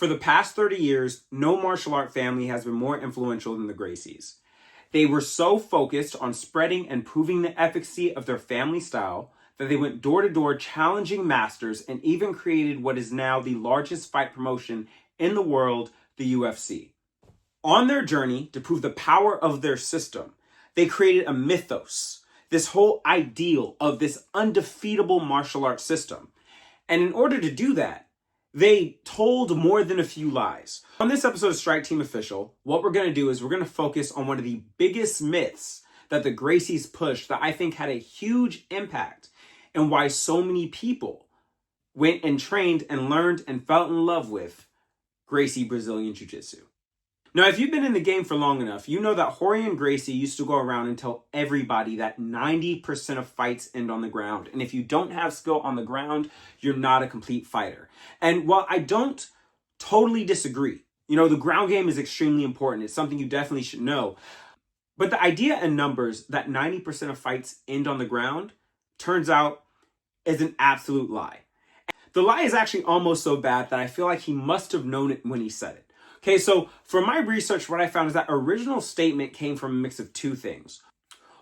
For the past 30 years, no martial art family has been more influential than the Gracies. They were so focused on spreading and proving the efficacy of their family style that they went door to door challenging masters and even created what is now the largest fight promotion in the world, the UFC. On their journey to prove the power of their system, they created a mythos, this whole ideal of this undefeatable martial arts system. And in order to do that, they told more than a few lies. On this episode of Strike Team Official, what we're going to do is we're going to focus on one of the biggest myths that the Gracies pushed that I think had a huge impact, and why so many people went and trained and learned and fell in love with Gracie Brazilian Jiu-Jitsu. Now, if you've been in the game for long enough, you know that Rorion Gracie used to go around and tell everybody that 90% of fights end on the ground. And if you don't have skill on the ground, you're not a complete fighter. And while I don't totally disagree, the ground game is extremely important. It's something you definitely should know. But the idea in numbers that 90% of fights end on the ground turns out is an absolute lie. The lie is actually almost so bad that I feel like he must have known it when he said it. Okay, so for my research, what I found is that original statement came from a mix of two things.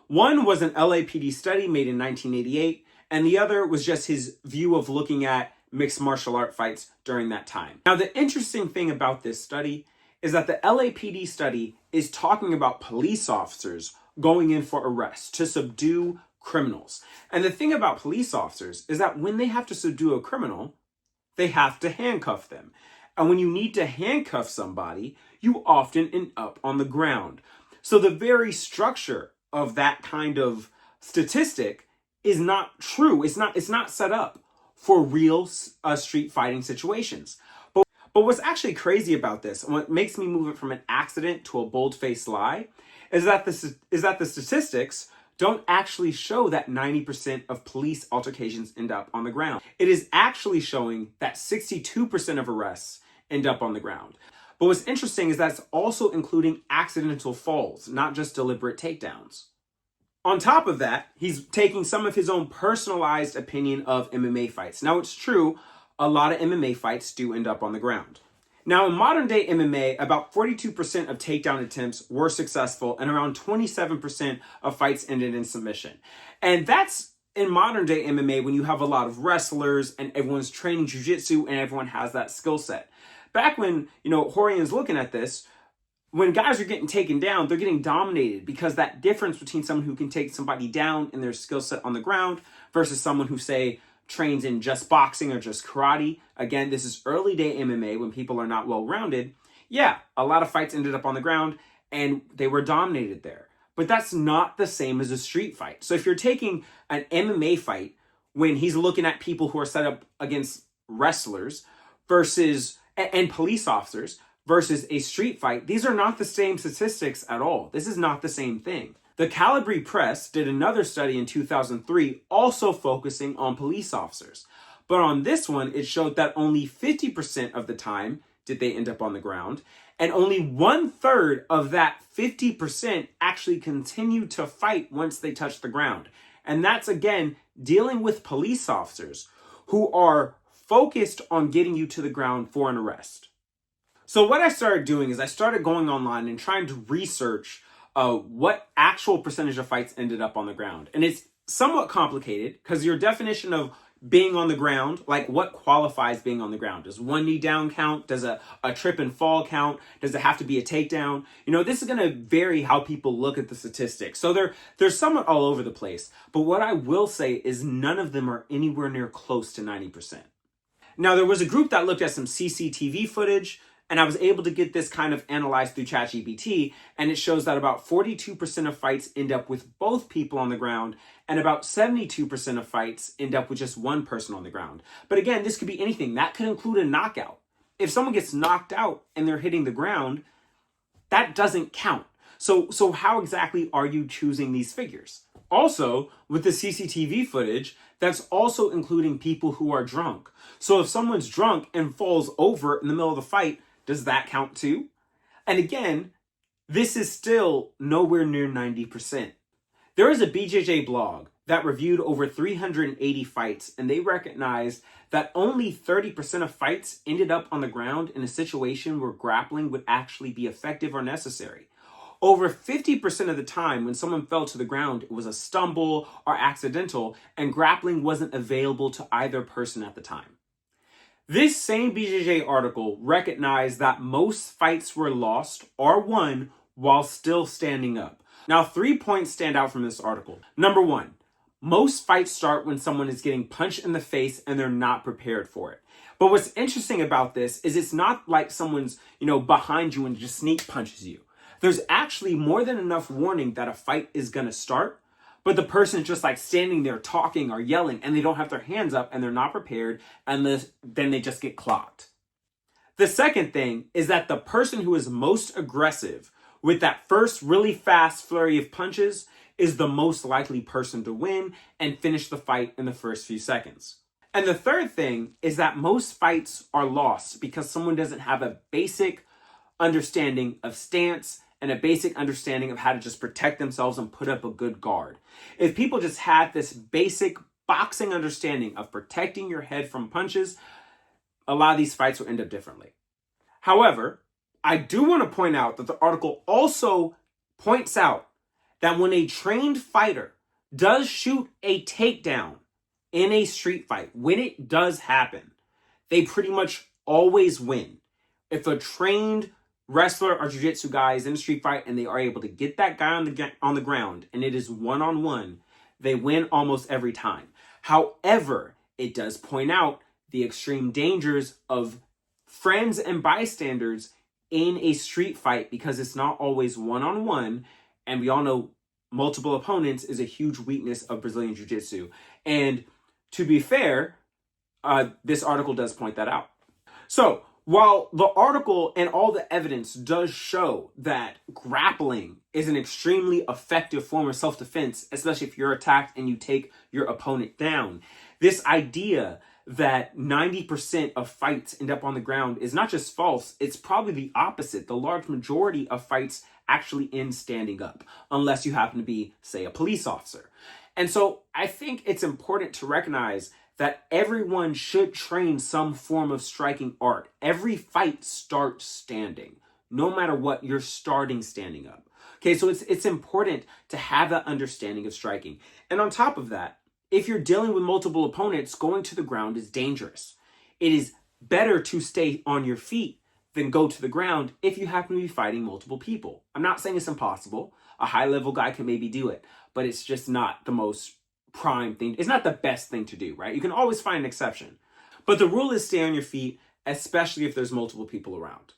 One was an LAPD study made in 1988, and the other was just his view of looking at mixed martial art fights during that time. Now, the interesting thing about this study is that the LAPD study is talking about police officers going in for arrest to subdue criminals. And the thing about police officers is that when they have to subdue a criminal, they have to handcuff them. And when you need to handcuff somebody, you often end up on the ground. So the very structure of that kind of statistic is not true. It's not set up for real street fighting situations. But what's actually crazy about this, and what makes me move it from an accident to a bold-faced lie, is that the statistics don't actually show that 90% of police altercations end up on the ground. It is actually showing that 62% of arrests end up on the ground. But what's interesting is that's also including accidental falls, not just deliberate takedowns. On top of that, he's taking some of his own personalized opinion of MMA fights. Now, it's true, a lot of MMA fights do end up on the ground. Now, in modern day MMA, about 42% of takedown attempts were successful, and around 27% of fights ended in submission. And that's in modern day MMA when you have a lot of wrestlers and everyone's training jiu-jitsu and everyone has that skill set. Back when, Rorion's looking at this, when guys are getting taken down, they're getting dominated because that difference between someone who can take somebody down in their skill set on the ground versus someone who, say, trains in just boxing or just karate. Again, this is early day MMA when people are not well-rounded. Yeah, a lot of fights ended up on the ground and they were dominated there. But that's not the same as a street fight. So if you're taking an MMA fight when he's looking at people who are set up against wrestlers and police officers versus a street fight, these are not the same statistics at all. This is not the same thing. The Calibri Press did another study in 2003 also focusing on police officers. But on this one, it showed that only 50% of the time did they end up on the ground, and only 1/3 of that 50% actually continued to fight once they touched the ground. And that's, again, dealing with police officers who are focused on getting you to the ground for an arrest. So what I started doing is I started going online and trying to research what actual percentage of fights ended up on the ground. And it's somewhat complicated because your definition of being on the ground, like what qualifies being on the ground? Does one knee down count? Does a trip and fall count? Does it have to be a takedown? This is going to vary how people look at the statistics. So they're somewhat all over the place. But what I will say is none of them are anywhere near close to 90%. Now, there was a group that looked at some CCTV footage, and I was able to get this kind of analyzed through ChatGPT, and it shows that about 42% of fights end up with both people on the ground, and about 72% of fights end up with just one person on the ground. But again, this could be anything. That could include a knockout. If someone gets knocked out and they're hitting the ground, that doesn't count. So how exactly are you choosing these figures? Also, with the CCTV footage, that's also including people who are drunk. So if someone's drunk and falls over in the middle of the fight, does that count too? And again, this is still nowhere near 90%. There is a BJJ blog that reviewed over 380 fights, and they recognized that only 30% of fights ended up on the ground in a situation where grappling would actually be effective or necessary. Over 50% of the time when someone fell to the ground, it was a stumble or accidental, and grappling wasn't available to either person at the time. This same BJJ article recognized that most fights were lost or won while still standing up. Now, 3 points stand out from this article. Number one, most fights start when someone is getting punched in the face and they're not prepared for it. But what's interesting about this is it's not like someone's, behind you and just sneak punches you. There's actually more than enough warning that a fight is going to start, but the person is just like standing there talking or yelling and they don't have their hands up and they're not prepared, and then they just get clocked. The second thing is that the person who is most aggressive with that first really fast flurry of punches is the most likely person to win and finish the fight in the first few seconds. And the third thing is that most fights are lost because someone doesn't have a basic understanding of stance and a basic understanding of how to just protect themselves and put up a good guard. If people just had this basic boxing understanding of protecting your head from punches, a lot of these fights will end up differently. However, I do want to point out that the article also points out that when a trained fighter does shoot a takedown in a street fight, when it does happen, they pretty much always win. If a trained wrestler or jiu-jitsu guy is in a street fight and they are able to get that guy on the ground and it is one-on-one, they win almost every time. However, it does point out the extreme dangers of friends and bystanders in a street fight because it's not always one-on-one, and we all know multiple opponents is a huge weakness of Brazilian jiu-jitsu. And to be fair, this article does point that out. So, while the article and all the evidence does show that grappling is an extremely effective form of self-defense, especially if you're attacked and you take your opponent down, this idea that 90% of fights end up on the ground is not just false, it's probably the opposite. The large majority of fights actually end standing up, unless you happen to be, say, a police officer. And so I think it's important to recognize that everyone should train some form of striking art. Every fight starts standing. No matter what, you're starting standing up. Okay, so it's important to have that understanding of striking. And on top of that, if you're dealing with multiple opponents, going to the ground is dangerous. It is better to stay on your feet than go to the ground if you happen to be fighting multiple people. I'm not saying it's impossible. A high-level guy can maybe do it, but it's just not the most prime thing. It's not the best thing to do, right? You can always find an exception. But the rule is stay on your feet, especially if there's multiple people around.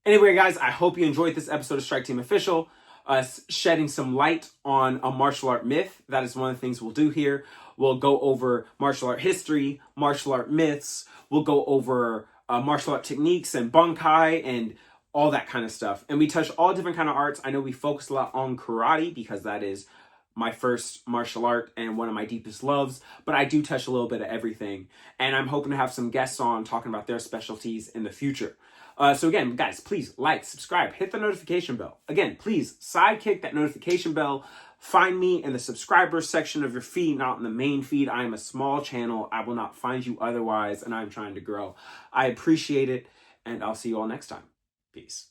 Anyway, guys, I hope you enjoyed this episode of Strike Team Official, us shedding some light on a martial art myth. That is one of the things we'll do here. We'll go over martial art history, martial art myths. We'll go over martial art techniques and bunkai and all that kind of stuff. And we touch all different kind of arts. I know we focus a lot on karate because that is my first martial art and one of my deepest loves, but I do touch a little bit of everything. And I'm hoping to have some guests on talking about their specialties in the future. So again, guys, please like, subscribe, hit the notification bell. Again, please sidekick that notification bell. Find me in the subscribers section of your feed, not in the main feed. I am a small channel. I will not find you otherwise, and I'm trying to grow. I appreciate it, and I'll see you all next time. Peace.